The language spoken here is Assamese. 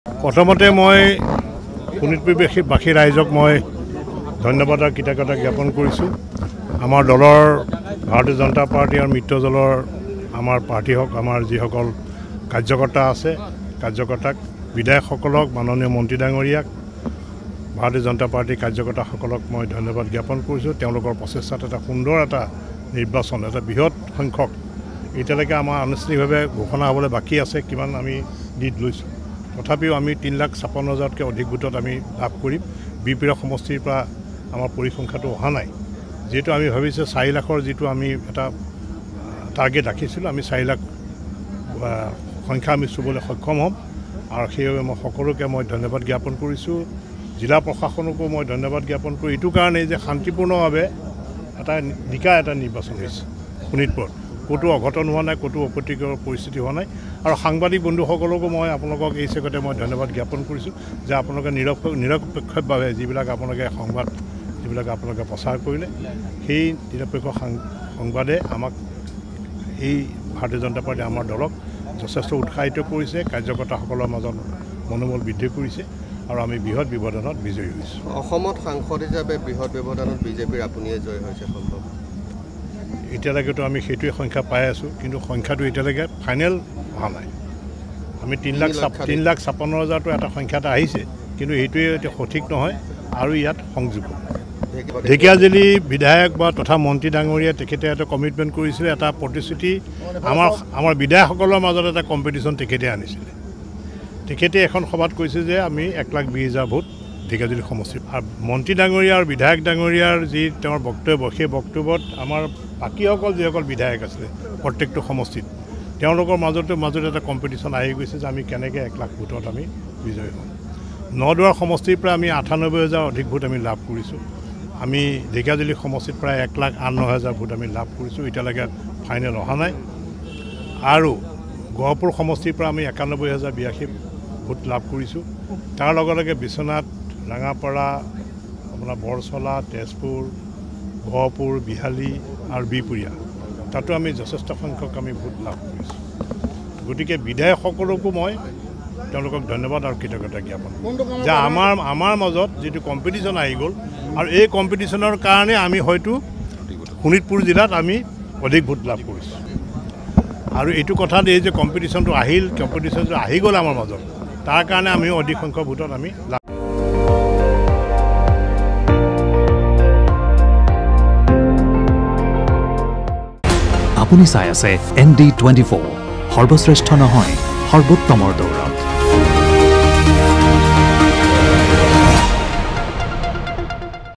প্ৰথমতে মই শোণিতপুৰবাসী ৰাইজক মই ধন্যবাদ আৰু কৃতজ্ঞতা জ্ঞাপন কৰিছোঁ। আমাৰ দলৰ ভাৰতীয় জনতা পাৰ্টি আৰু মিত্ৰদলৰ আমাৰ পাৰ্টি হওক আমাৰ যিসকল কাৰ্যকৰ্তা আছে কাৰ্যকৰ্তাক বিধায়কসকলক মাননীয় মন্ত্ৰী ডাঙৰীয়াক ভাৰতীয় জনতা পাৰ্টিৰ কাৰ্যকৰ্তাসকলক মই ধন্যবাদ জ্ঞাপন কৰিছোঁ। তেওঁলোকৰ প্ৰচেষ্টাত এটা সুন্দৰ এটা নিৰ্বাচন এটা বৃহৎ সংখ্যক এতিয়ালৈকে আমাৰ আনুষ্ঠানিকভাৱে ঘোষণা হ'বলৈ বাকী আছে কিমান আমি লিড লৈছোঁ। তথাপিও আমি 3,56,000তকৈ অধিক ভোটত আমি লাভ কৰিম। বিপিৰ সমষ্টিৰ পৰা আমাৰ পৰিসংখ্যাটো অহা নাই, যিহেতু আমি ভাবিছোঁ 4 লাখৰ যিটো আমি এটা টাৰ্গেট ৰাখিছিলোঁ আমি 4 লাখ সংখ্যা আমি চুবলৈ সক্ষম হ'ম। আৰু সেইবাবে মই সকলোকে মই ধন্যবাদ জ্ঞাপন কৰিছোঁ। জিলা প্ৰশাসনকো মই ধন্যবাদ জ্ঞাপন কৰোঁ এইটো কাৰণেই যে শান্তিপূৰ্ণভাৱে এটা নিৰ্বাচন হৈছে শোণিতপুৰত। ক'তো অঘটন হোৱা নাই, ক'তো অপ্ৰীতিকৰ পৰিস্থিতি হোৱা নাই। আৰু সাংবাদিক বন্ধুসকলকো মই আপোনালোকক এই চেগতে মই ধন্যবাদ জ্ঞাপন কৰিছোঁ যে আপোনালোকে নিৰপেক্ষভাৱে যিবিলাক আপোনালোকে সংবাদ যিবিলাক আপোনালোকে প্ৰচাৰ কৰিলে সেই নিৰপেক্ষ সংবাদে আমাক এই ভাৰতীয় জনতা পাৰ্টীয়ে আমাৰ দলক যথেষ্ট উৎসাহিত কৰিছে, কাৰ্যকৰ্তাসকলৰ মাজত মনোবল বৃদ্ধি কৰিছে আৰু আমি বৃহৎ ব্যৱধানত বিজয়ী হৈছোঁ। অসমত সাংসদ হিচাপে বৃহৎ ব্যৱধানত বিজেপিৰ আপুনিয়ে জয় হৈছে সম্ভৱ? এতিয়ালৈকেতো আমি সেইটোৱে সংখ্যা পাই আছোঁ, কিন্তু সংখ্যাটো এতিয়ালৈকে ফাইনেল হোৱা নাই। আমি 3,56,000টো এটা সংখ্যা এটা আহিছে, কিন্তু এইটোৱে এতিয়া সঠিক নহয় আৰু ইয়াত সংযোগ ঢেকীয়াজুলি বিধায়ক বা তথা মন্ত্ৰী ডাঙৰীয়া তেখেতে এটা কমিটমেণ্ট কৰিছিলে, এটা প্ৰতিশ্ৰুতি আমাৰ বিধায়কসকলৰ মাজত এটা কম্পিটিশ্যন তেখেতে আনিছিলে। তেখেতে এখন সভাত কৈছে যে আমি 1,20,000 ভোট ঢেকীয়াজুলি সমষ্টিত। আৰু মন্ত্ৰী ডাঙৰীয়া আৰু বিধায়ক ডাঙৰীয়াৰ যি তেওঁৰ বক্তব্য সেই বক্তব্যত আমাৰ বাকীসকল যিসকল বিধায়ক আছিলে প্ৰত্যেকটো সমষ্টিত তেওঁলোকৰ মাজতে এটা কম্পিটিশ্যন আহি গৈছে যে আমি কেনেকৈ 1 লাখ ভোটত আমি বিজয়ী হ'ম। নদুৱাৰ সমষ্টিৰ পৰা আমি 98,000 অধিক ভোট আমি লাভ কৰিছোঁ। আমি ঢেকীয়াজুলি সমষ্টিত প্ৰায় 1,09,000 ভোট আমি লাভ কৰিছোঁ, এতিয়ালৈকে ফাইনেল অহা নাই। আৰু গহপুৰ সমষ্টিৰ পৰা আমি 91,082 ভোট লাভ কৰিছোঁ। তাৰ লগে লগে বিশ্বনাথ, ৰাঙাপাৰা, আপোনাৰ বৰচলা, তেজপুৰ, গহপুৰ, বিহালী আৰু বিহপুৰীয়া তাতো আমি যথেষ্ট সংখ্যক আমি ভোট লাভ কৰিছোঁ। গতিকে বিধায়কসকলকো মই তেওঁলোকক ধন্যবাদ আৰু কৃতজ্ঞতা জ্ঞাপন যে আমাৰ মাজত যিটো কম্পিটিশ্যন আহি গ'ল আৰু এই কম্পিটিশ্যনৰ কাৰণে আমি হয়তো শোণিতপুৰ জিলাত আমি অধিক ভোট লাভ কৰিছোঁ। আৰু এইটো কথাত এই যে কম্পিটিশ্যনটো আহি গ'ল আমাৰ মাজত, তাৰ কাৰণে আমি অধিক সংখ্যক ভোটত আমি লাভ আপুনি চাই আছে ND24 সৰ্বশ্ৰেষ্ঠ নহয় সৰ্বোত্তমৰ দৌৰ।